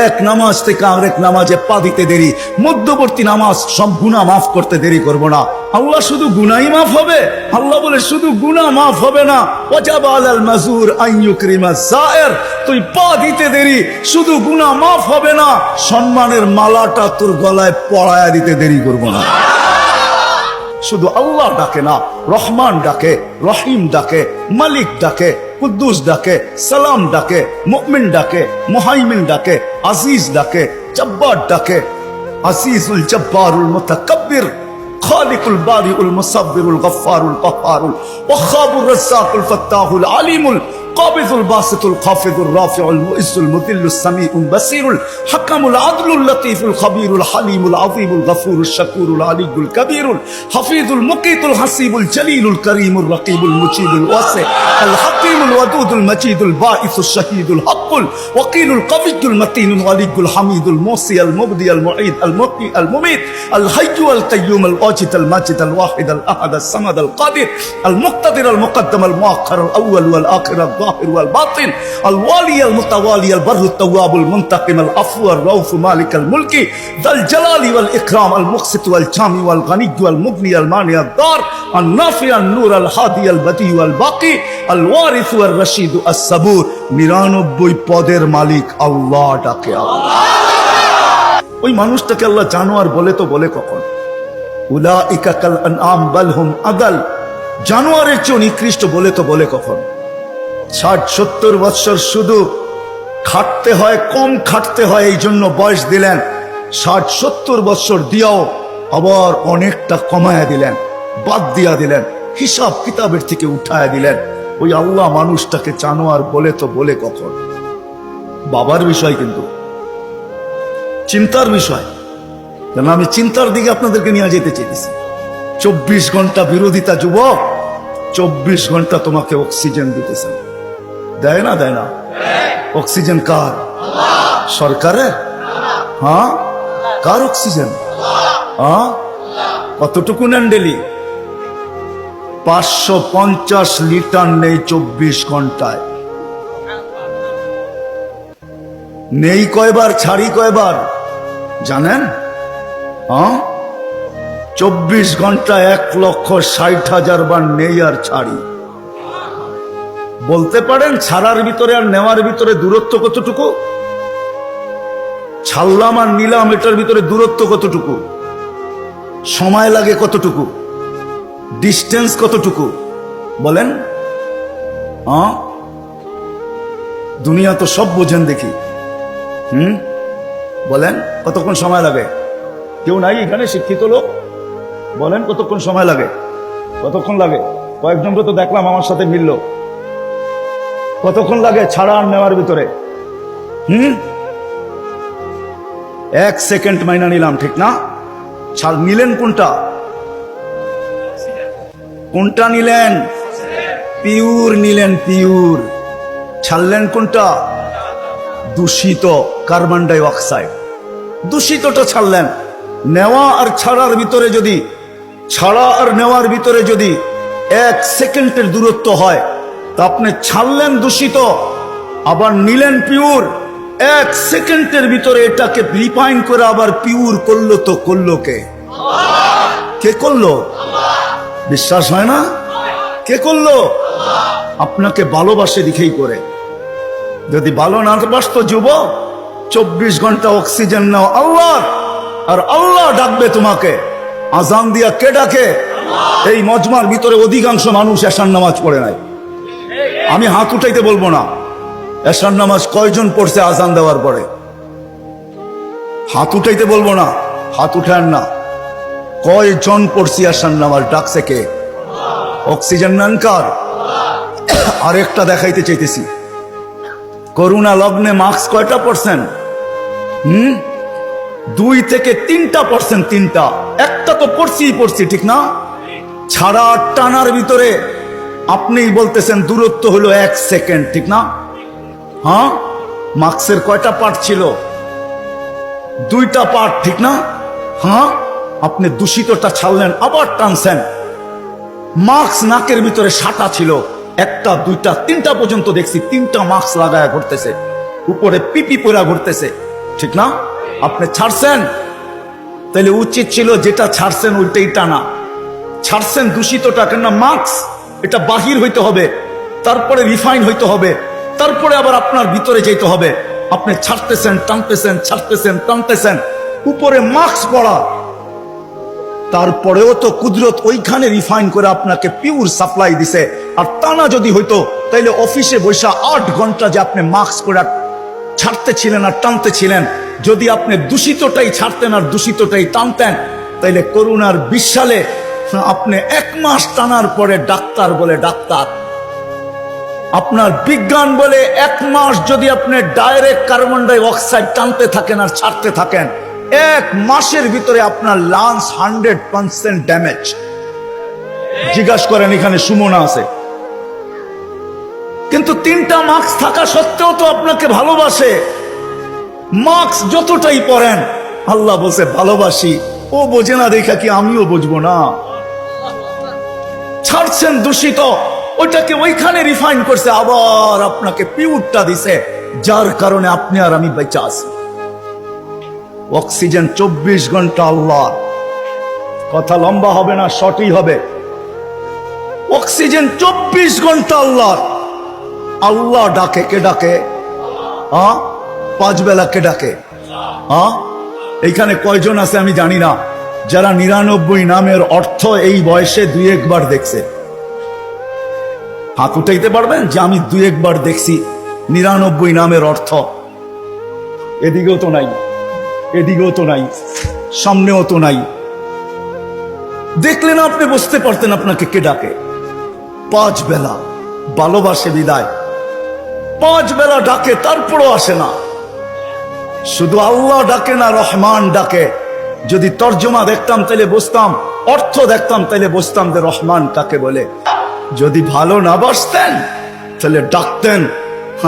এক নামাজ থেকে আরেক নামাজে পা দিতে দেরি, মধ্যবর্তী নামাজ সব গুনাহ মাফ করতে দেরি করব না। আল্লাহ শুধু গুনাহই মাফ হবে? আল্লাহ বলে শুধু গুনাহ মাফ হবে না, ওয়াজাবা আলাল মাজুর আন ইউকরিমা যায়ের, তুই পা দিতে দেরি, শুধু গুনাহ মাফ হবে না, সম্মানের মালাটা তোর গলায় পরায়া দিতে দেরি করব না। শুধু আল্লাহ ডাকে না, রহমান ডাকে, রহিম ডাকে, মালিক ডাকে, কুদ্দুস ডাকে, সালাম ডাকে, মুমিন ডাকে, মুহাইমিন ডাকে, আজিজ ডাকে, জব্বার ডাকে। আজিজুল জব্বারুল মুতাকাব্বির, খালিকুল বারিউল মুসাব্বিরুল গফফারুল কহ্হারুল ওয়াহাবুর রাজ্জাকুল ফাত্তাহুল আলিমুল কাবিজুল বাসিতুল খাফিদুর রাফিউল মুইজ্জুল মুদিল্লুস সামিউল বাসিরুল হাকামুল আদলুল লতীফুল খবীরুল হালিমুল আযীমুল গফুরুশ শাকুরুল আলিয়ুল কবীরুল হাফিজুল মুকিতুল হাসিবুল জলিলুল করিমুর রকিবুল মুজিবুল ওয়াসি আল হাকিমুল ওয়াদুদুল মজিদুল বাঈসুশ শাহীদুল হকুল ওয়াকিলুল কবিয়ুল মতিনুল ওয়ালিয়ুল হামিদুল মুসি আল মুবদি আল মুঈদ আল মুকি আল মুমিত আল হাইয়্যু আল কাইয়্যুম আল ওয়াজিদ আল মাজিদ আল ওয়াহিদ আল আহাদ আল সামাদ আল কাদির আল মুক্তাদির আল মুকদ্দম আল মুআখ্খার আল আউয়াল ওয়াল আখির আল الظاهر والباطن الوالي المتوالي البر التواب المنتقم العفو الرؤوف مالك الملك ذا الجلال والإكرام المقسط والجامع والغني والمغني المانع الضار النافع النور الهادي البديع والباقي الوارث والرشيد الصبور 99 পদের মালিক আল্লাহ ডাকে আল্লাহ। ওই মানুষটাকে আল্লাহ জানোয়ার বলে তো বলে কখন? উলাইকা কাল আনআম বাল হুম আদাল, জানোয়ারের চেয়ে নিকৃষ্ট বলে তো বলে কখন? 60-70 বছর শুধু খাটতে হয়, কম খাটতে হয়, এই জন্য বয়স দিলেন। 60-70 বছর দিয়াও আবার অনেকটা কমায়া দিলেন, বাদ দিয়া দিলেন, হিসাব কিতাবের থেকে উঠায়া দিলেন। ওই আল্লাহ মানুষটাকে জানোয়ার বলে তো বলে কখন? বাবার বিষয়, কিন্তু চিন্তার বিষয়। কেন আমি চিন্তার দিকে আপনাদেরকে নিয়ে যেতে চাইতেছি। 24 ঘন্টা বিরোধিতা যুবক, 24 ঘন্টা তোমাকে অক্সিজেন দিতেছে, দেয় না? দেয় না? অক্সিজেন কার? সরকারের? হ্যাঁ, কার অক্সিজেন? হ্যাঁ, কতটুকু নেন ডেলি? 550 লিটার নেই 24 ঘন্টায়। নেই কয়বার, ছাড়ি কয়বার জানেন? হ্যাঁ, 24 ঘন্টা 1,60,000 বার নেই আর ছাড়ি। বলতে পারেন ছাড়ার ভিতরে আর নেওয়ার ভিতরে দূরত্ব কতটুকু? ছাড়লাম আর নিলাম, এটার ভিতরে দূরত্ব কতটুকু? সময় লাগে কতটুকু? ডিস্টেন্স কতটুকু? বলেন। হ্যাঁ, দুনিয়া তো সব বোঝেন দেখি। বলেন কতক্ষণ সময় লাগে? কেউ নাই এখানে শিক্ষিত লোক? বলেন কতক্ষণ সময় লাগে? কতক্ষণ লাগে? কয়েকজনকে তো দেখলাম আমার সাথে মিলল। কতক্ষণ লাগে ছাড়া আর নেওয়ার ভিতরে? 1 সেকেন্ড মাইনা নিলাম, ঠিক না? ছাড় নিলেন কোনটা? কোনটা নিলেন? পিওর নিলেন, পিওর। ছাড়লেন কোনটা? দূষিত কার্বন ডাই অক্সাইড, দূষিতটা ছাড়লেন। নেওয়া আর ছাড়ার ভিতরে যদি, ছাড়া আর নেওয়ার ভিতরে যদি 1 সেকেন্ডের দূরত্ব হয়, তা আপনি ছাড়লেন দূষিত, আবার নিলেন পিওর। 1 সেকেন্ডের ভিতরে এটাকে রিফাইন করে আবার পিওর করলো, তো করলো কে? কে করলো? বিশ্বাস হয় না? কে করলো? আপনাকে ভালোবাসে দিকেই করে। যদি ভালো না বাসতো যুবক, 24 ঘন্টা অক্সিজেন নাও আল্লাহ, আর আল্লাহ ডাকবে তোমাকে। আজান দিয়া কে ডাকে? এই মজমার ভিতরে অধিকাংশ মানুষ এশার নামাজ পড়ে নাই। আমি হাত উঠাইতে বলবো না, এশার নামাজ কয়জন পড়ছে আজান দেওয়ার পরে? হাত উঠাইতে বলবো না, হাত উঠান না। কয়জন পড়ছি এশার নামাজ? ডাকছে কে? অক্সিজেন নেন কার? আরেকটা দেখাইতে চাইতেছি। করোনা লগ্নে মাস্ক কয়টা পড়ছেন? 2 থেকে 3%, 3টা। একটা তো পড়ছি, ঠিক না? ছাড়া টানার ভিতরে আপনি বলতেছেন দূরত্ব হলো 1 সেকেন্ড, ঠিক না? হ্যাঁ, মাস্কের কয়টা পার্ট ছিল? 2টা পার্ট, ঠিক না? হ্যাঁ, আপনি দূষিতটা ছাড়লেন, আবার টানছেন। মাস্ক নাকের ভিতরে সাটা ছিল, 1টা 2টা 3টা পর্যন্ত দেখছি 3টা মাস্ক লাগায়া ঘুরতেছে, উপরে পিপি পরা ঘুরতেছে। ঠিক না? আপনি ছাড়ছেন, তাহলে উচিত ছিল যেটা ছাড়ছেন ওইটাই টানা। ছাড়ছেন দূষিতটা, কেননা মাস্ক এটা বাহির হইতে হবে, তারপরে রিফাইন হইতে হবে, তারপরে আবার আপনার ভিতরে যেতে হবে। আপনি ছাড়তেছেন, টানতেছেন, ছাড়তেছেন, টানতেছেন, উপরে মাস্ক পড়া, তারপরেও তো কুদরত ওইখানে রিফাইন করে আপনাকে পিওর সাপ্লাই দিছে। আর টানা যদি হইতো, তাইলে অফিসে বসে 8 ঘন্টা যে আপনি মাস্ক পরে ছাড়তেছিলেন আর টানতেছিলেন, যদি আপনি দূষিতটাই ছাড়তেন আর দূষিতটাই টানতেন, তাইলে করোনার 20 সালে আপনি 1 মাস টানার পরে ডাক্তার বলে ডাক্তার, আপনার বিজ্ঞান বলে 1 মাস যদি আপনি ডাইরেক্ট কার্বন ডাই অক্সাইড টানতে থাকেন আর ছাড়তে থাকেন, 1 মাসের ভিতরে আপনার লাংস 100% ড্যামেজ। জিজ্ঞাসা করেন, এখানে সুমনা আছে, কিন্তু 3টা মাস্ক থাকা সত্ত্বেও তো আপনাকে ভালোবাসে। মাস্ক যতটাই পরেন, আল্লাহ বলছে ভালোবাসি, ও বোঝে না দেখা কি আমিও বুঝবো না? ছাড়ছেন দূষিত, ওইটাকে ওইখানে রিফাইন করছে, আবার আপনাকে পিওরটা দিছে, যার কারণে আপনি আর আমি বেঁচে আছি। অক্সিজেন 24 ঘন্টা আল্লাহ। কথা লম্বা হবে না, শর্টই হবে। অক্সিজেন 24 ঘন্টা আল্লাহ। আল্লাহ ডাকে, কে ডাকে? 5 বেলা কে ডাকে? এইখানে কয়জন আছে আমি জানি না, যারা 99 নামের অর্থ এই বয়সে 2-1 বার দেখছে? হাত উঠাইতে পারবেন যে আমি 2-1 বার দেখছি 99 নামের অর্থ? এদিকেও তো নাই, এদিকেও তো নাই, সামনেও তো নাই। দেখলেন আপনি বুঝতে পারতেন আপনাকে কে ডাকে। 5 বেলা ভালোবাসে বিদায়, 5 বেলা ডাকে, তারপরও আসে না। শুধু আল্লাহ ডাকে না, রহমান ডাকে। যদি তর্জমা দেখতাম তাহলে বুঝতাম, অর্থ দেখতাম তাহলে বুঝতাম যে রহমান কাকে বলে। যদি ভালো না বাসতেন তাহলে ডাকতেন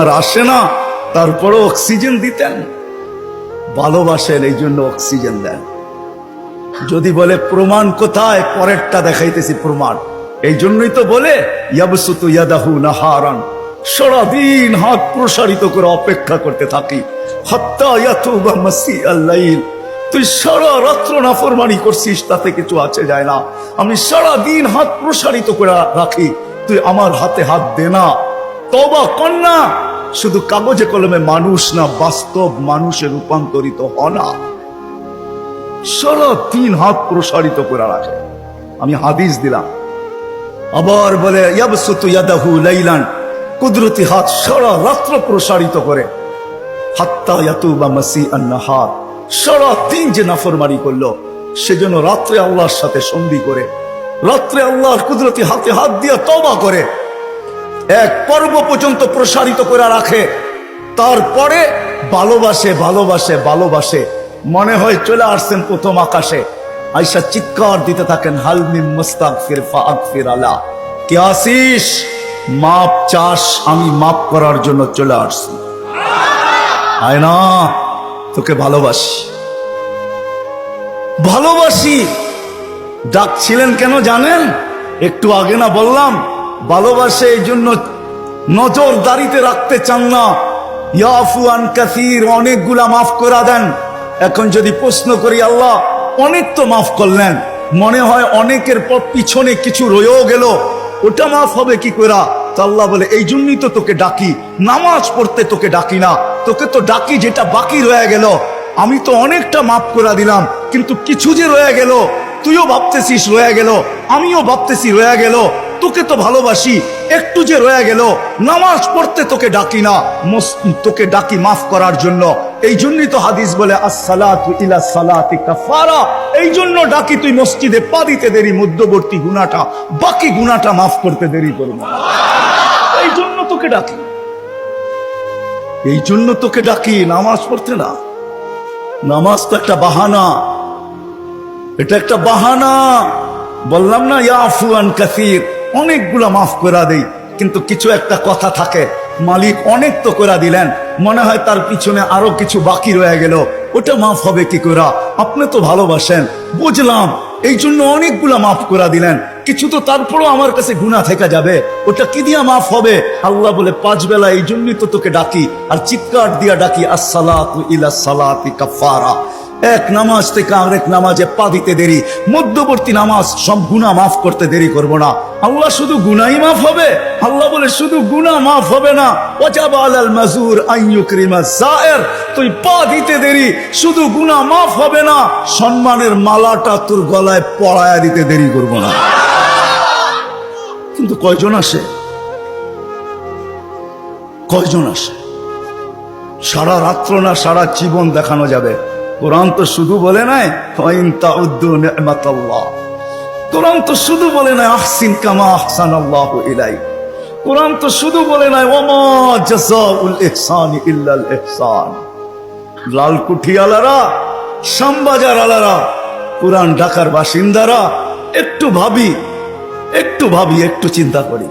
আর আসে না, তারপরও অক্সিজেন দিতেন। ভালোবাসেন, এই জন্য অক্সিজেন দেন। যদি বলে প্রমাণ কোথায়, পরেরটা দেখাইতেছি প্রমাণ। এই জন্যই তো বলে ইয়াবসুতু ইয়াদাহু নাহারান, সারাদিন হাত প্রসারিত করে অপেক্ষা করতে থাকি, হাত্তা ইয়াতুবা মাসিআল লাইল। তুই সারা রাত্র নাফরমানি করছিস, তাতে কিছু আছে যায় না। আমি সারা দিন হাত প্রসারিত করে রাখি, তুই আমার হাতে হাত দে না, তওবা কর না। শুধু কাগজে কলমে মানুষ না, বাস্তব মানুষে রূপান্তরিত হ না। সারা দিন হাত প্রসারিত করে রাখে। আমি হাদিস দিলাম। আবার বলে ইয়াবসুতু ইয়াদাহু লাইলান, কুদরতি হাত সারা রাত্র প্রসারিত করে, হাত্তা ইয়াতুবা মাসিআন নাহার। সারা দিন যে নাফরমানি করলো, সেজন্য রাত্রে আল্লাহর সাথে সন্ধি করে, রাত্রে আল্লাহর কুদরতি হাতে হাত দিয়ে তওবা করে, 1 পর্ব পর্যন্ত প্রসারিত করে রাখে। তারপরে ভালোবাসে, ভালোবাসে, ভালোবাসে। মনে হয় চলে আসছেন প্রথম আকাশে, আয়েশা চিৎকার দিতে থাকেন, হাল মিন মুস্তাগফির ফাগফির আলা। কে আসিস? মাপ চাস? আমি মাপ করার জন্য চলে আসছি। আয় না, তোকে ভালোবাসি, ভালোবাসি। ডাকছিলেন কেন জানেন? একটু আগে না বললাম, ভালোবাসে এই জন্য নজরদারিতে রাখতে চান না। ইয়াফু আন কাসীর, অনেকগুলা মাফ করে দেন। এখন যদি প্রশ্ন করি, আল্লাহ অনেক তো মাফ করলেন, মনে হয় অনেকের পর পিছনে কিছু রয়েও গেল, ওটা মাফ হবে কি করে? তো আল্লাহ বলে, এই জন্যই তো তোকে ডাকি, নামাজ পড়তে তোকে ডাকি না, তোকে তো ডাকি যেটা বাকি রয়ে গেল। আমি তো অনেকটা মাফ করে দিলাম, কিন্তু কিছু যে রয়ে গেল, তুইও ভাবতেছিস রয়ে গেল, আমিও ভাবতেছি রয়ে গেল, তোকে তো ভালোবাসি, একটু যে রয়ে গেল, নামাজ পড়তে তোকে ডাকি না, তোকে ডাকি মাফ করার জন্য। এই জন্যই তো হাদিস বলে আসসালাতু ইলা সালাতি কাফারা। এই জন্য ডাকি, তুই মসজিদে পা দিতে দেরি, মধ্যবর্তী গুনাহটা, বাকি গুনাহটা মাফ করতে দেরি করবো। এই জন্য তোকে ডাকি, এই জন্য তোকে ডাকি, নামাজ পড়তে না। নামাজ তো একটা বাহানা, এটা একটা বাহানা। বললাম না ইয়াফু আন কাসীর, অনেকগুলা মাফ করে দেই, কিন্তু কিছু একটা কথা থাকে, মালিক অনেক তো করে দিলেন, মনে হয় তার পিছনে আরো কিছু বাকি রয়ে গেল, ওটা মাফ হবে কি করে? আপনি তো ভালোবাসেন, বুঝলাম, এই জন্য অনেকগুলা মাফ করে দিলেন। কিছু তো তারপরও আমার কাছে গুনাহ থেকে যাবে, ওটা কি দিয়া মাফ হবে? আল্লাহ বলে 5 বেলা এই জন্যই তো তোকে ডাকি আর চিৎকার দিয়া ডাকি, আসসালাতু ইলা সালাতি কাফারা। এক নামাজ থেকে আরেক নামাজে পা দিতে দেরি, মধ্যবর্তী নামাজ সব গুনাহ মাফ করতে দেরি করব না। আল্লাহ শুধু গুনাহই মাফ হবে? আল্লাহ বলে শুধু গুনাহ মাফ হবে না, ওয়াজাবা আলাল মাজুর আন ইউকরিমা যায়ের, তুই পা দিতে দেরি, শুধু গুনাহ মাফ হবে না, সম্মানের মালাটা তোর গলায় পরায়া দিতে দেরি করব না। কিন্তু কয়জন আসে? কয়জন আসে? সারা রাত্র না সারা জীবন দেখানো যাবে। কোরআন তো শুধু বলে নাই ওয়াইন তাউদ্দু নি'মাতাল্লাহ, কোরআন তো শুধু বলে নাই আহসিন কামা আহসানাল্লাহু ইলাইক, কোরআন তো শুধু বলে নাই ওয়ামা জাযাউল ইহসানি ইল্লাল ইহসান। লালকুঠি আলারা, শ্যামবাজার আলারা, পুরান ঢাকার বাসিন্দারা, একটু ভাবি, একটু চিন্তা করি।